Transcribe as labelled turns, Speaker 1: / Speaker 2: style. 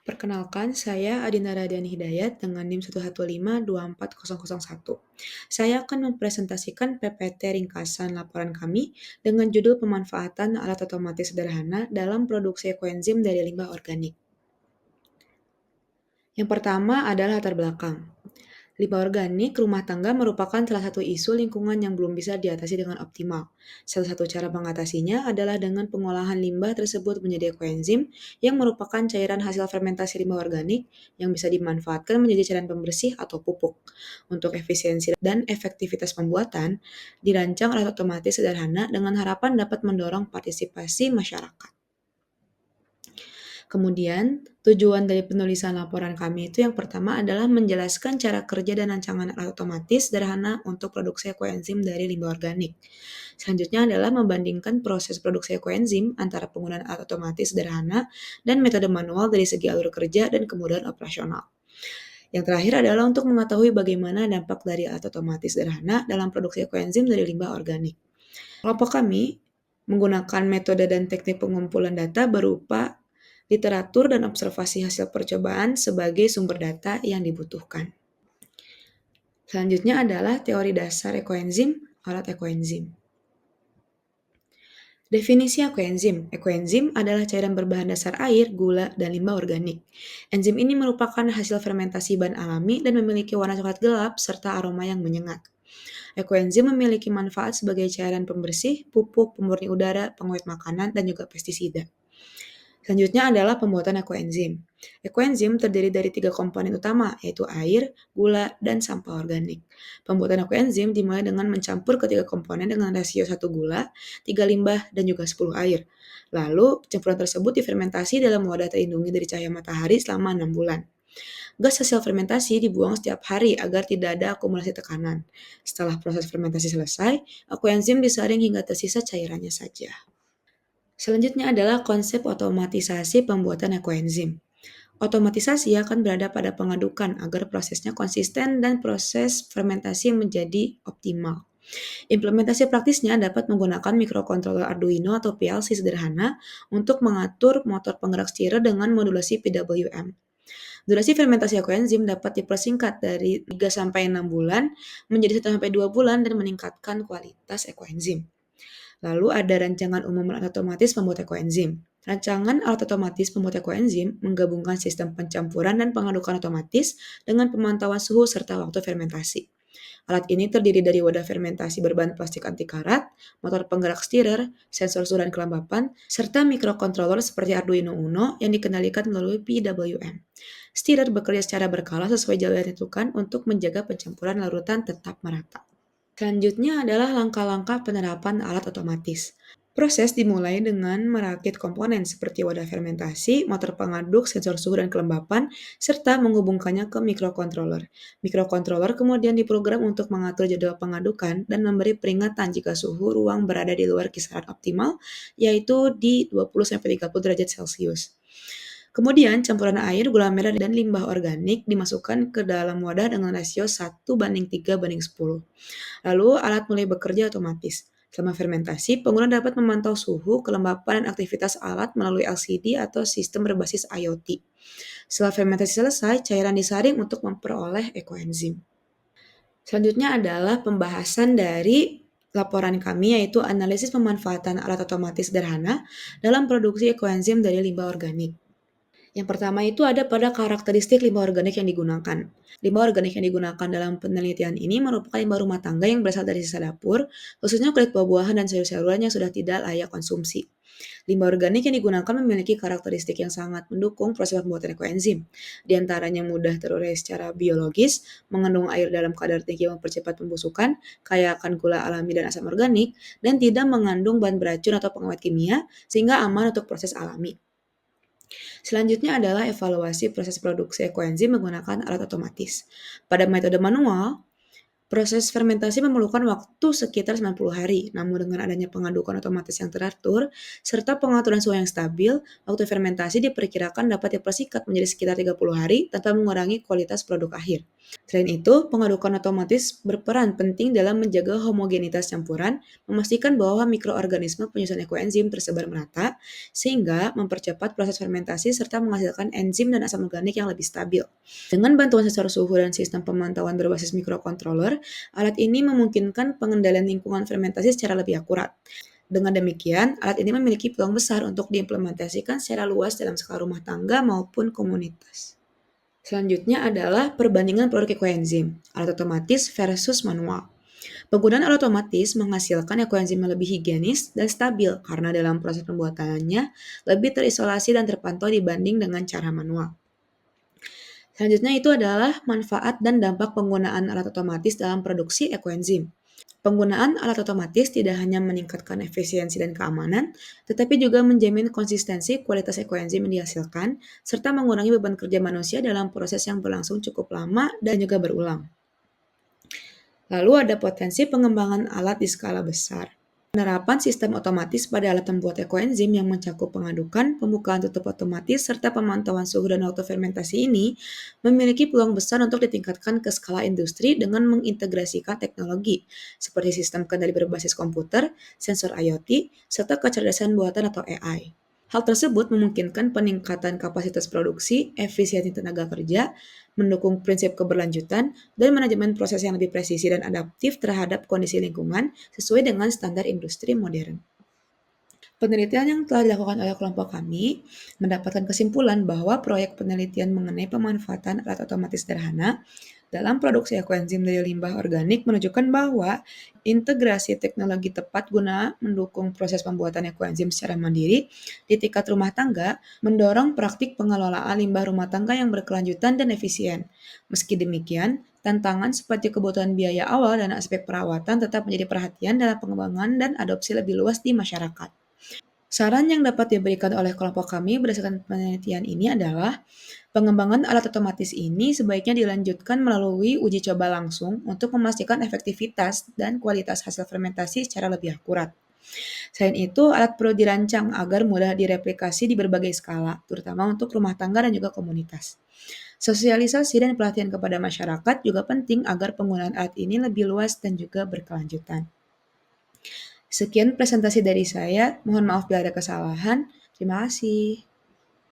Speaker 1: Perkenalkan, saya Adina Radiani Hidayat dengan NIM 115240001. Saya akan mempresentasikan PPT ringkasan laporan kami dengan judul pemanfaatan alat otomatis sederhana dalam produksi ekoenzim dari limbah organik. Yang pertama adalah latar belakang. Limbah organik rumah tangga merupakan salah satu isu lingkungan yang belum bisa diatasi dengan optimal. Salah satu cara mengatasinya adalah dengan pengolahan limbah tersebut menjadi ekoenzim yang merupakan cairan hasil fermentasi limbah organik yang bisa dimanfaatkan menjadi cairan pembersih atau pupuk. Untuk efisiensi dan efektivitas pembuatan, dirancang alat otomatis sederhana dengan harapan dapat mendorong partisipasi masyarakat. Kemudian, tujuan dari penulisan laporan kami itu yang pertama adalah menjelaskan cara kerja dan rancangan alat otomatis sederhana untuk produksi ekoenzim dari limbah organik. Selanjutnya adalah membandingkan proses produksi ekoenzim antara penggunaan alat otomatis sederhana dan metode manual dari segi alur kerja dan kemudahan operasional. Yang terakhir adalah untuk mengetahui bagaimana dampak dari alat otomatis sederhana dalam produksi ekoenzim dari limbah organik. Kelompok kami menggunakan metode dan teknik pengumpulan data berupa literatur dan observasi hasil percobaan sebagai sumber data yang dibutuhkan. Selanjutnya adalah teori dasar ekoenzim, alat ekoenzim. Definisi ekoenzim. Ekoenzim adalah cairan berbahan dasar air, gula, dan limbah organik. Enzim ini merupakan hasil fermentasi bahan alami dan memiliki warna coklat gelap serta aroma yang menyengat. Ekoenzim memiliki manfaat sebagai cairan pembersih, pupuk, pemurni udara, pengawet makanan, dan juga pestisida. Selanjutnya adalah pembuatan ekoenzim. Ekoenzim terdiri dari 3 komponen utama, yaitu air, gula, dan sampah organik. Pembuatan ekoenzim dimulai dengan mencampur ketiga komponen dengan rasio 1 gula, 3 limbah, dan juga 10 air. Lalu, campuran tersebut difermentasi dalam wadah terlindungi dari cahaya matahari selama 6 bulan. Gas hasil fermentasi dibuang setiap hari agar tidak ada akumulasi tekanan. Setelah proses fermentasi selesai, ekoenzim disaring hingga tersisa cairannya saja. Selanjutnya adalah konsep otomatisasi pembuatan ekoenzim. Otomatisasi akan berada pada pengadukan agar prosesnya konsisten dan proses fermentasi menjadi optimal. Implementasi praktisnya dapat menggunakan mikrokontroler Arduino atau PLC sederhana untuk mengatur motor penggerak stirrer dengan modulasi PWM. Durasi fermentasi ekoenzim dapat dipersingkat dari 3-6 bulan menjadi 1-2 bulan dan meningkatkan kualitas ekoenzim. Lalu ada rancangan umum alat otomatis pembuat ekoenzim. Rancangan alat otomatis pembuat ekoenzim menggabungkan sistem pencampuran dan pengadukan otomatis dengan pemantauan suhu serta waktu fermentasi. Alat ini terdiri dari wadah fermentasi berbahan plastik anti karat, motor penggerak stirrer, sensor suhu dan kelembapan, serta mikrokontroler seperti Arduino Uno yang dikendalikan melalui PWM. Stirrer bekerja secara berkala sesuai jalur yang ditentukan untuk menjaga pencampuran larutan tetap merata. Selanjutnya adalah langkah-langkah penerapan alat otomatis. Proses dimulai dengan merakit komponen seperti wadah fermentasi, motor pengaduk, sensor suhu dan kelembapan, serta menghubungkannya ke mikrokontroler. Mikrokontroler kemudian diprogram untuk mengatur jadwal pengadukan dan memberi peringatan jika suhu ruang berada di luar kisaran optimal, yaitu di 20-30 derajat Celcius. Kemudian campuran air, gula merah, dan limbah organik dimasukkan ke dalam wadah dengan rasio 1:3:10. Lalu alat mulai bekerja otomatis. Selama fermentasi, pengguna dapat memantau suhu, kelembapan, dan aktivitas alat melalui LCD atau sistem berbasis IoT. Setelah fermentasi selesai, cairan disaring untuk memperoleh ekoenzim. Selanjutnya adalah pembahasan dari laporan kami, yaitu analisis pemanfaatan alat otomatis sederhana dalam produksi ekoenzim dari limbah organik. Yang pertama itu ada pada karakteristik limbah organik yang digunakan. Limbah organik yang digunakan dalam penelitian ini merupakan limbah rumah tangga yang berasal dari sisa dapur, khususnya kulit buah-buahan dan sayur-sayuran yang sudah tidak layak konsumsi. Limbah organik yang digunakan memiliki karakteristik yang sangat mendukung proses pembuatan ekoenzim. Di antaranya mudah terurai secara biologis, mengandung air dalam kadar tinggi yang mempercepat pembusukan, kaya akan gula alami dan asam organik, dan tidak mengandung bahan beracun atau pengawet kimia, sehingga aman untuk proses alami. Selanjutnya adalah evaluasi proses produksi ekoenzim menggunakan alat otomatis. Pada metode manual, Proses fermentasi memerlukan waktu sekitar 90 hari, namun dengan adanya pengadukan otomatis yang teratur, serta pengaturan suhu yang stabil, waktu fermentasi diperkirakan dapat dipersingkat menjadi sekitar 30 hari tanpa mengurangi kualitas produk akhir. Selain itu, pengadukan otomatis berperan penting dalam menjaga homogenitas campuran, memastikan bahwa mikroorganisme penyusun ekoenzim tersebar merata, sehingga mempercepat proses fermentasi serta menghasilkan enzim dan asam organik yang lebih stabil. Dengan bantuan sensor suhu dan sistem pemantauan berbasis microcontroller, alat ini memungkinkan pengendalian lingkungan fermentasi secara lebih akurat. Dengan demikian, alat ini memiliki peluang besar untuk diimplementasikan secara luas dalam skala rumah tangga maupun komunitas. Selanjutnya adalah perbandingan produk ekoenzim, alat otomatis versus manual. Penggunaan alat otomatis menghasilkan ekoenzim yang lebih higienis dan stabil karena dalam proses pembuatannya lebih terisolasi dan terpantau dibanding dengan cara manual. Selanjutnya itu adalah manfaat dan dampak penggunaan alat otomatis dalam produksi ekoenzim. Penggunaan alat otomatis tidak hanya meningkatkan efisiensi dan keamanan, tetapi juga menjamin konsistensi kualitas ekoenzim yang dihasilkan, serta mengurangi beban kerja manusia dalam proses yang berlangsung cukup lama dan juga berulang. Lalu ada potensi pengembangan alat di skala besar. Penerapan sistem otomatis pada alat pembuat ekoenzim yang mencakup pengadukan, pembukaan tutup otomatis, serta pemantauan suhu dan waktu fermentasi ini memiliki peluang besar untuk ditingkatkan ke skala industri dengan mengintegrasikan teknologi seperti sistem kendali berbasis komputer, sensor IoT, serta kecerdasan buatan atau AI. Hal tersebut memungkinkan peningkatan kapasitas produksi, efisiensi tenaga kerja, mendukung prinsip keberlanjutan, dan manajemen proses yang lebih presisi dan adaptif terhadap kondisi lingkungan sesuai dengan standar industri modern. Penelitian yang telah dilakukan oleh kelompok kami mendapatkan kesimpulan bahwa proyek penelitian mengenai pemanfaatan alat otomatis sederhana dalam produksi ekoenzim dari limbah organik menunjukkan bahwa integrasi teknologi tepat guna mendukung proses pembuatan ekoenzim secara mandiri di tingkat rumah tangga mendorong praktik pengelolaan limbah rumah tangga yang berkelanjutan dan efisien. Meski demikian, tantangan seperti kebutuhan biaya awal dan aspek perawatan tetap menjadi perhatian dalam pengembangan dan adopsi lebih luas di masyarakat. Saran yang dapat diberikan oleh kelompok kami berdasarkan penelitian ini adalah pengembangan alat otomatis ini sebaiknya dilanjutkan melalui uji coba langsung untuk memastikan efektivitas dan kualitas hasil fermentasi secara lebih akurat. Selain itu, alat perlu dirancang agar mudah direplikasi di berbagai skala, terutama untuk rumah tangga dan juga komunitas. Sosialisasi dan pelatihan kepada masyarakat juga penting agar penggunaan alat ini lebih luas dan juga berkelanjutan. Sekian presentasi dari saya, mohon maaf bila ada kesalahan. Terima kasih.